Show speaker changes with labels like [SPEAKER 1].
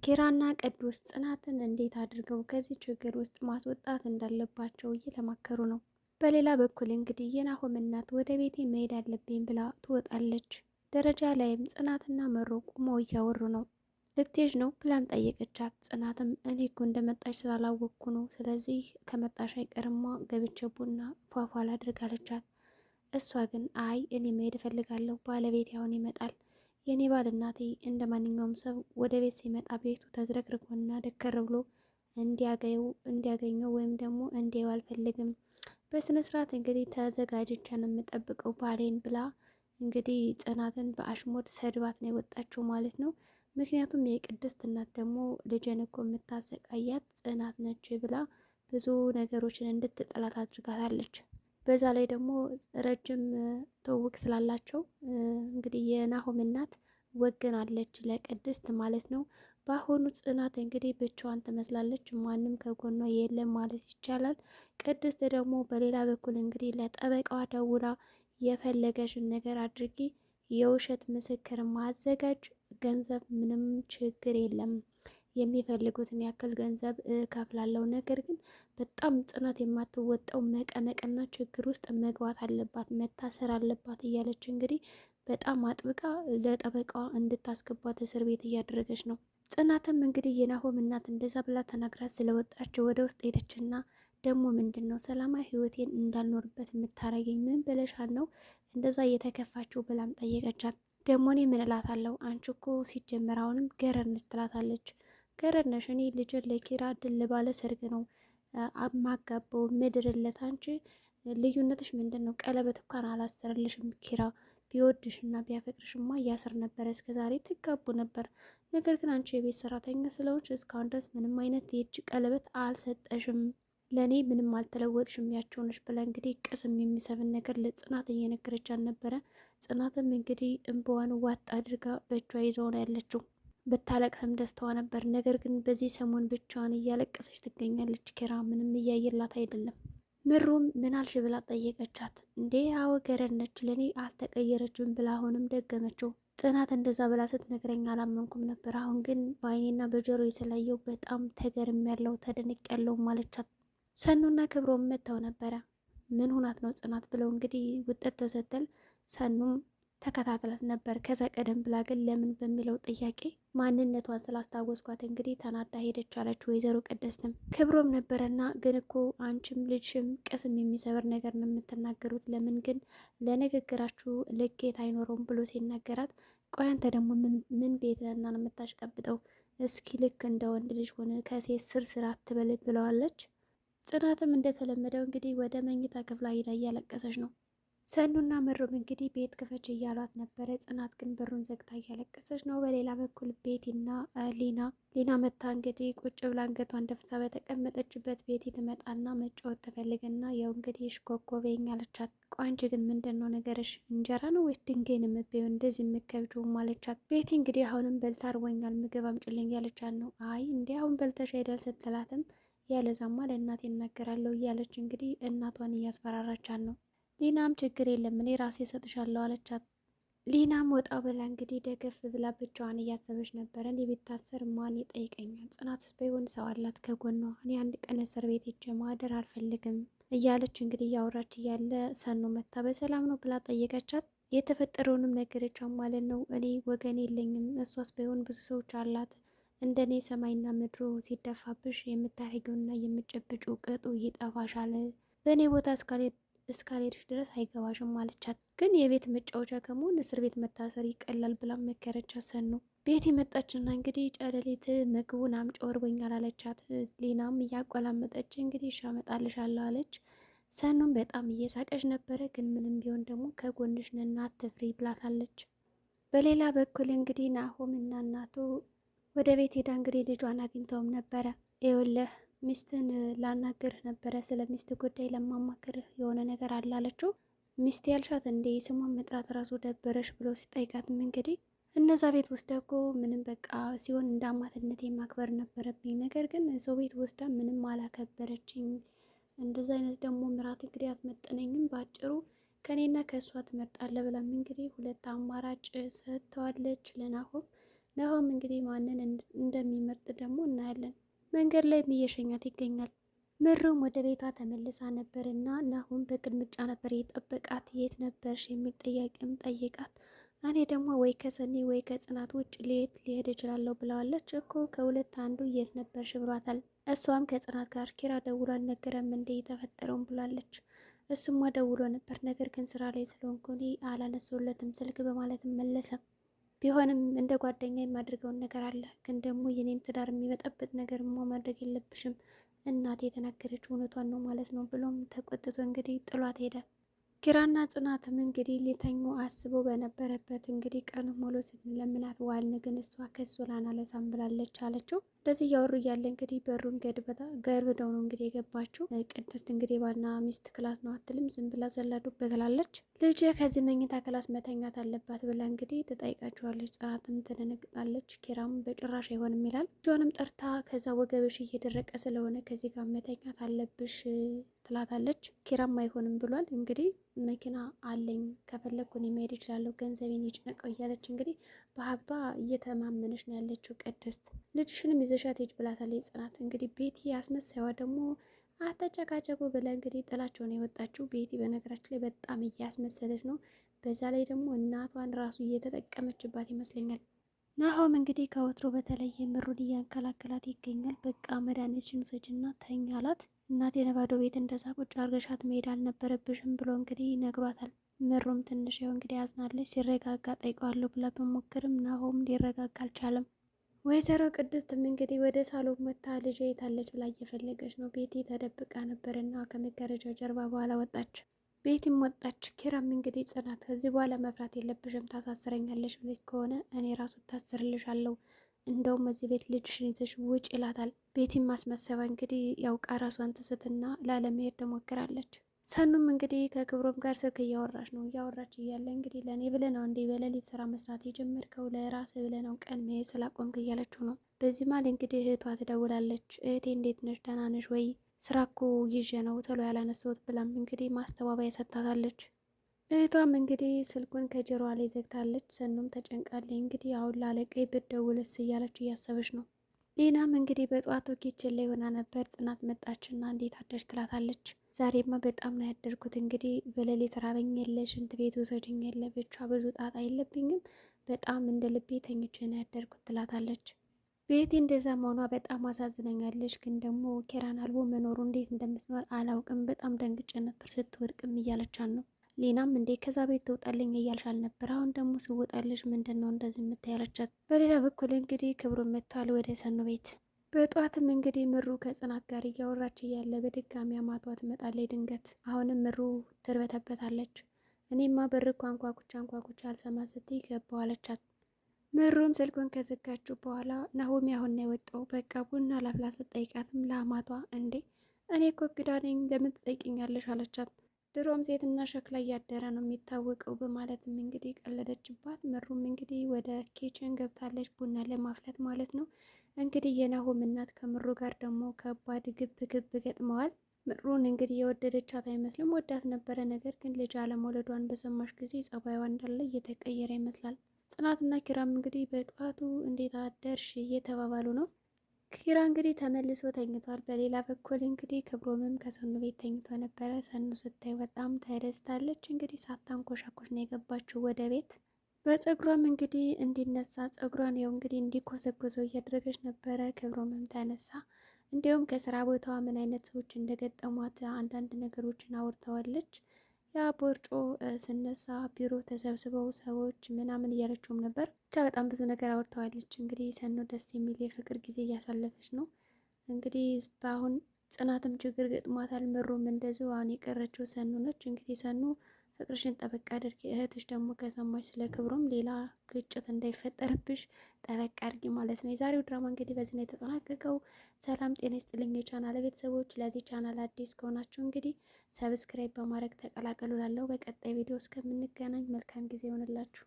[SPEAKER 1] ኪራና ቅዱስ ጽናትን እንዴት አድርገው ከዚህ ችግር ውስጥ ማስወጣት እንዳለባቸው እየተማከሩ ነው። በሌላ በኩል እንግዲህ የናሆም እናት ወደ ቤቴ መሄድ አለብኝ ብላ ትወጣለች። ደረጃ ላይም ጽናትና መሮ ቁመው እያወሩ ነው። ልትሄጂ ነው ብላም ጠየቀቻት። ጽናትም እኔ እኮ እንደመጣች ስላላወቅኩ ነው፣ ስለዚህ ከመጣሽ አይቀርማ ገብቼ ቡና ፏፏ ላድርግ አለቻት። እሷ ግን አይ እኔ መሄድ እፈልጋለሁ፣ ባለቤቴ አሁን ይመጣል። የኔ ባል እናቴ እንደ ማንኛውም ሰው ወደ ቤት ሲመጣ ቤቱ ተዝረክርኮና ደከር ብሎ እንዲያገኘው ወይም ደግሞ እንዲያው አልፈልግም። በስነ ስርዓት እንግዲህ ተዘጋጅቼ ነው የምጠብቀው ባሌን ብላ እንግዲህ ጽናትን በአሽሞድ ሰድባት ነው የወጣችው ማለት ነው። ምክንያቱም የቅድስት እናት ደግሞ ልጅን እኮ የምታሰቃያት ጽናት ነች ብላ ብዙ ነገሮችን እንድትጠላት አድርጋታለች። በዛ ላይ ደግሞ ረጅም ትውውቅ ስላላቸው እንግዲህ የናሆም እናት ወገናለች ለቅድስት ማለት ነው። በአሁኑ ጽናት እንግዲህ ብቻዋን ትመስላለች፣ ማንም ከጎኗ የለም ማለት ይቻላል። ቅድስት ደግሞ በሌላ በኩል እንግዲህ ለጠበቃዋ ደውላ የፈለገሽን ነገር አድርጊ፣ የውሸት ምስክር ማዘጋጅ፣ ገንዘብ ምንም ችግር የለም፣ የሚፈልጉትን ያክል ገንዘብ እከፍላለሁ፣ ነገር ግን በጣም ጽናት የማትወጣው መቀመቅና ችግር ውስጥ መግባት አለባት፣ መታሰር አለባት እያለች እንግዲህ በጣም አጥብቃ ለጠበቃዋ እንድታስገባት እስር ቤት እያደረገች ነው። ጽናትም እንግዲህ የናሆም እናት እንደዛ ብላ ተናግራት ስለወጣቸው ወደ ውስጥ ሄደችና ደግሞ ምንድን ነው ሰላማዊ ህይወቴን እንዳልኖርበት የምታረገኝ? ምን ብለሻል ነው እንደዛ እየተከፋችው ብላም ጠየቀቻት። ደግሞ እኔ ምን እላታለሁ? አንቺ እኮ ሲጀመር አሁንም ገረድ ነች ትላታለች። ገረድ ነሽ? እኔ ልጅን ለኪራ ድል ባለ ሰርግ ነው ማጋባው ምድርለት። አንቺ ልዩነትሽ ምንድን ነው? ቀለበት እንኳን አላሰርልሽም። ኪራ ቢወድሽና ቢያፈቅርሽማ እያስር ነበረ፣ እስከዛሬ ትጋቡ ነበር። ነገር ግን አንቺ የቤት ሰራተኛ ስለሆንሽ እስካሁን ድረስ ምንም አይነት የእጅ ቀለበት አልሰጠሽም፣ ለእኔ ምንም አልተለወጥሽም፣ ያቸው ነሽ ብላ እንግዲህ ቅስም የሚሰብን ነገር ለጽናት እየነገረቻት ነበረ። ጽናትም እንግዲህ እንባዋን ዋጥ አድርጋ በእጇ ይዘው ነው ያለችው። ብታለቅስም ደስታዋ ነበር። ነገር ግን በዚህ ሰሞን ብቻዋን እያለቀሰች ትገኛለች። ኪራ ምንም እያየላት አይደለም። ምሩም ምናልሽ ብላ ጠየቀቻት። እንዴ አዎ ገረድ ነች፣ ለእኔ አልተቀየረችም ብላ አሁንም ደገመችው። ጽናት እንደዛ ብላ ስትነግረኝ አላመንኩም ነበር፣ አሁን ግን በአይኔና በጆሮ የተለየው በጣም ተገርም ያለው ተደንቅ ያለው ማለቻት። ሰኑና ክብሮም መጥተው ነበረ። ምን ሁናት ነው ጽናት ብለው እንግዲህ ውጠት ተሰተል ሰኑም ተከታትላት ነበር። ከዛ ቀደም ብላ ግን ለምን በሚለው ጥያቄ ማንነቷን ስላስታወስኳት እንግዲህ ተናዳ ሄደች አለች ወይዘሮ ቅድስትም። ክብሮም ነበረና ግን እኮ አንቺም ልጅሽም ቅስም የሚሰብር ነገር ነው የምትናገሩት፣ ለምን ግን ለንግግራችሁ ልኬት አይኖረውም ብሎ ሲናገራት፣ ቆይ አንተ ደግሞ ምን ቤት ነና ነው የምታሽቀብጠው? እስኪ ልክ እንደ ወንድ ልጅ ሆነ ከሴት ስር አትበል ብለዋለች። ጽናትም እንደተለመደው እንግዲህ ወደ መኝታ ክፍላ ሄዳ እያለቀሰች ነው። ሰኑና ምሩም እንግዲህ ቤት ክፈች እያሏት ነበረ። ጽናት ግን በሩን ዘግታ እያለቀሰች ነው። በሌላ በኩል ቤቲና ሊና መታ እንግዲህ ቁጭ ብላ አንገቷን ደፍታ በተቀመጠችበት ቤቲ ትመጣና መጫወት ትፈልግና ያው እንግዲህ ሽኮኮበኝ አለቻት። ቋንጭ ግን ምንድን ነው ነገርሽ? እንጀራ ነው ወይስ ድንጋይ ነው የምትበይው እንደዚህ የምከብጂው አለቻት። ቤቲ እንግዲህ አሁንም በልታ አርቦኛል ምግብ አምጪልኝ ያለቻት ነው። አይ እንዲህ አሁን በልተሽ አይደል ስትላትም ያለዛማ ለእናቴ እናገራለሁ እያለች እንግዲህ እናቷን እያስፈራራቻት ነው። ሊናም ችግር የለም እኔ ራሴ እሰጥሻለሁ አለቻት። ሊናም ወጣ ብላ እንግዲህ ደገፍ ብላ ብቻዋን እያሰበች ነበረ። እኔ ብታሰር ማን ይጠይቀኛል? ጽናትስ በይሆን ሰው አላት ከጎኗ፣ እኔ አንድ ቀን እስር ቤት ሄጄ ማደር አልፈልግም እያለች እንግዲህ እያወራች እያለ ሰኑ መታ በሰላም ነው ብላ ጠየቀቻት። የተፈጠረውንም ነገረቻት ማለት ነው። እኔ ወገን የለኝም፣ እሷስ በይሆን ብዙ ሰዎች አላት፣ እንደኔ ሰማይና ምድሩ ሲደፋብሽ የምታደርጊውና የምጨብጩ ቅጡ ይጠፋሻል፣ በእኔ ቦታ እስካልሄድሽ ድረስ አይገባሽም አለቻት። ግን የቤት መጫወቻ ከመሆን እስር ቤት መታሰር ይቀላል ብላ መከረቻት። ሰኑ ቤት መጣችና እንግዲህ ጨለሌት ምግቡን አምጪ ወርቦኛል አለቻት። ሊናም እያቆላመጠች እንግዲህ እሺ አመጣልሻለሁ አለች። ሰኑም በጣም እየሳቀች ነበረ። ግን ምንም ቢሆን ደግሞ ከጎንሽ ነን አትፍሪ ብላታለች። በሌላ በኩል እንግዲህ ናሆም እና እናቱ ወደ ቤት ሄዳ እንግዲህ ልጇን አግኝተውም ነበረ። ይኸውልህ ሚስትን ላናግርህ ነበረ፣ ስለ ሚስት ጉዳይ ለማማክርህ የሆነ ነገር አለ አለችው። ሚስት ያልሻት እንዴ ስሟን መጥራት ራሱ ደበረሽ ብሎ ሲጠይቃትም እንግዲህ እነዛ ቤት ውስጥ እኮ ምንም በቃ ሲሆን እንደ አማትነቴ ማክበር ነበረብኝ፣ ነገር ግን ሰው ቤት ወስዳ ምንም አላከበረችኝ፣ እንደዚ አይነት ደግሞ ምራት እንግዲህ አትመጠነኝም፣ በአጭሩ ከኔና ከእሷ ትመርጣለህ ብላም እንግዲህ ሁለት አማራጭ ሰጥተዋለች ለናሆም። ናሆም እንግዲህ ማንን እንደሚመርጥ እንደሚመርጥ ደግሞ እናያለን። መንገድ ላይም እየሸኛት ይገኛል። ምሩም ወደ ቤቷ ተመልሳ ነበር እና ናሁም በግልምጫ ነበር የጠበቃት። የት ነበርሽ የሚል ጥያቄም ጠይቃት። እኔ ደግሞ ወይ ከሰኒ ወይ ከጽናት ውጭ ሊሄድ እችላለሁ ብለዋለች እኮ ከሁለት አንዱ የት ነበርሽ ብሏታል። እሷም ከጽናት ጋር ኪራ ደውሎ አልነገረም እንዴ የተፈጠረውን ብላለች። እሱማ ደውሎ ነበር፣ ነገር ግን ስራ ላይ ስለሆንኩ እኔ አላነሳሁለትም ስልክ በማለትም መለሰ። ቢሆንም እንደ ጓደኛ የማድርገውን ነገር አለ፣ ግን ደግሞ የኔን ትዳር የሚበጠብጥ ነገር ማድረግ የለብሽም፣ እናቴ የተናገረችው እውነቷን ነው ማለት ነው ብሎም ተቆጥቶ እንግዲህ ጥሏት ሄደ። ኪራና ጽናትም እንግዲህ ሊተኙ አስበው በነበረበት እንግዲህ ቀን ሙሉ ስንለምናት ዋልን፣ ግን እሷ ከሱ ላናነሳም ብላለች አለችው። እንደዚህ እያወሩ እያለ እንግዲህ በሩን ገርብደው ነው እንግዲህ የገባችው። ቅድስት እንግዲህ ባና ሚስት ክላስ ነው አትልም፣ ዝም ብላ ዘላዱበት ትላለች። ልጅ ከዚህ መኝታ ክላስ መተኛት አለባት ብላ እንግዲህ ትጠይቃቸዋለች። ጽናትም ትደነግጣለች። ኪራም በጭራሽ አይሆንም ይላል። ልጇንም ጠርታ ከዛ ወገብሽ እየደረቀ ስለሆነ ከዚህ ጋር መተኛት አለብሽ ትላታለች። ኪራም አይሆንም ብሏል። እንግዲህ መኪና አለኝ ከፈለግኩ እኔ መሄድ እችላለሁ፣ ገንዘቤን ይጭነቀው እያለች እንግዲህ በሀብቷ እየተማመነች ነው ያለችው ቅድስት። ልጅሽንም ይዘሻት ሂጅ ብላታለች ጽናት። እንግዲህ ቤቲ አስመሳይዋ ደግሞ አተጨቃጨቁ ብለ እንግዲህ ጥላቸው ነው የወጣችው። ቤቲ በነገራችን ላይ በጣም እያስመሰለች ነው። በዛ ላይ ደግሞ እናቷን ራሱ እየተጠቀመችባት ይመስለኛል። ናሆም እንግዲህ ከወትሮ በተለየ ምሩን እያንከላከላት ይገኛል። በቃ መድኃኒትሽን ውሰጂና ተኝ አላት። እናቴ ነባዶ ቤት እንደዛ ቁጭ አርገሻት መሄድ አልነበረብሽም ብሎ እንግዲህ ነግሯታል። ምሩም ትንሽ ያው እንግዲህ አዝናለች። ሲረጋጋ ጠይቀዋለሁ ብላ በሞክርም ናሆም ሊረጋጋ አልቻለም። ወይዘሮ ቅድስትም እንግዲህ ወደ ሳሎን መታ ልጅ የታለች ብላ እየፈለገች ነው። ቤቲ ተደብቃ ነበርና ከመጋረጃው ጀርባ በኋላ ወጣች። ቤቲም ወጣች። ኪራም እንግዲህ ጽናት ከዚህ በኋላ መፍራት የለብሽም ታሳስረኛለሽ ብለሽ ከሆነ እኔ ራሱ ታስርልሻለሁ፣ እንደውም እዚህ ቤት ልጅሽን ይዘሽ ውጭ ይላታል። ቤቲም ማስመሰባ እንግዲህ ያውቃ ራሷን ትስትና ላለመሄድ ትሞክራለች። ሰኑም እንግዲህ ከክብሮም ጋር ስልክ እያወራች ነው። እያወራች እያለ እንግዲህ ለእኔ ብለህ ነው እንዲህ በሌሊት ስራ መስራት የጀመርከው? ለራስ ብለህ ነው ቀን መሄድ ስላቆምክ እያለችው ነው። በዚህ ማል እንግዲህ እህቷ ትደውላለች። እህቴ እንዴት ነሽ? ደህና ነሽ ወይ? ስራ እኮ ይዤ ነው ቶሎ ያላነሳሁት ብላም እንግዲህ ማስተባበያ ሰጥታታለች። እህቷም እንግዲህ ስልኩን ከጀርባ ላይ ዘግታለች። ሰኑም ተጨንቃለች። እንግዲህ አሁን ላለቀይ ብትደውልስ እያለች እያሰበች ነው። ሌናም እንግዲህ በጠዋቱ ኪችን ላይ ሆና ነበር። ጽናት መጣችና እንዴት አደርሽ ትላታለች። ዛሬማ በጣም ነው ያደርኩት፣ እንግዲህ በሌሊት ራበኝ የለ ሽንት ቤት ውሰጅኝ የለ ብቻ ብዙ ጣጣ የለብኝም፣ በጣም እንደ ልቤ ተኝቼ ነው ያደርኩት ትላታለች። ቤቲ እንደዛ መሆኗ በጣም አሳዝነኛለች፣ ግን ደግሞ ኪራን አልቦ መኖሩ እንዴት እንደምትኖር አላውቅም፣ በጣም ደንግጬ ነበር ስትወድቅም እያለቻን ነው። ሊናም እንዴ ከዛ ቤት ትውጣልኝ እያልሻል ነበር፣ አሁን ደግሞ ስወጣልሽ ምንድን ነው እንደዚህ የምታያለቻት። በሌላ በኩል እንግዲህ ክብሩ መጥቷል ወደ ሰኑ ቤት። በጠዋትም እንግዲህ ምሩ ከጽናት ጋር እያወራች እያለ በድጋሚ አማቷ ትመጣለች ድንገት። አሁንም ምሩ ትርበተበታለች። እኔማ በር እኮ አንኳኩቻ አልሰማ ስትይ ገባሁ አለቻት። ምሩም ስልኩን ከዘጋችው በኋላ ናሆሚ አሁን ነው የወጣው፣ በቃ ቡና ላፍላ ስትጠይቃትም ለአማቷ እንዴ እኔ እኮ እንግዳ ነኝ ለምን ትጠይቅኛለሽ አለቻት። ድሮም ሴትና ሸክላ እያደረ ነው የሚታወቀው በማለትም እንግዲህ ቀለደችባት። ምሩም እንግዲህ ወደ ኪችን ገብታለች ቡና ለማፍላት ማለት ነው። እንግዲህ የናሆም እናት ከምሩ ጋር ደግሞ ከባድ ግብ ገጥመዋል። ምሩን እንግዲህ የወደደቻት አይመስልም፣ ወዳት ነበረ። ነገር ግን ልጅ አለመውለዷን በሰማሽ ጊዜ ጸባይዋ እንዳለ እየተቀየረ ይመስላል። ጽናትና ኪራም እንግዲህ በጠዋቱ እንዴት አደርሽ እየተባባሉ ነው። ኪራ እንግዲህ ተመልሶ ተኝቷል። በሌላ በኩል እንግዲህ ክብሮምም ከሰኑ ቤት ተኝቶ ነበረ። ሰኑ ስታይ በጣም ተደስታለች። እንግዲህ ሳታንኮሻኮሽ ነው የገባችው ወደ ቤት። በፀጉሯም እንግዲህ እንዲነሳ ፀጉሯን ያው እንግዲህ እንዲኮሰኮሰው እያደረገች ነበረ። ክብሮምም ተነሳ። እንዲሁም ከስራ ቦታዋ ምን አይነት ሰዎች እንደገጠሟት አንዳንድ ነገሮችን አውርተዋለች። ያ ቦርጮ ስነሳ ቢሮ ተሰብስበው ሰዎች ምናምን እያለችውም ነበር። ብቻ በጣም ብዙ ነገር አውርተዋለች። እንግዲህ ሰኑ ደስ የሚል የፍቅር ጊዜ እያሳለፈች ነው። እንግዲህ በአሁን ጽናትም ችግር ገጥሟታል። ምሩም እንደዚሁ አሁን የቀረችው ሰኑ ነች። እንግዲህ ሰኑ ፍቅርሽን ጠበቅ አድርጊ፣ እህትሽ ደግሞ ከሰማች ስለ ክብሩም ሌላ ግጭት እንዳይፈጠርብሽ ጠበቅ አድርጊ ማለት ነው። የዛሬው ድራማ እንግዲህ በዚህ ነው የተጠናቀቀው። ሰላም ጤና ይስጥልኝ የቻናል ቤተሰቦች። ለዚህ ቻናል አዲስ ከሆናችሁ እንግዲህ ሰብስክራይብ በማድረግ ተቀላቀሉ። ላለው በቀጣይ ቪዲዮ እስከምንገናኝ መልካም ጊዜ ይሆንላችሁ።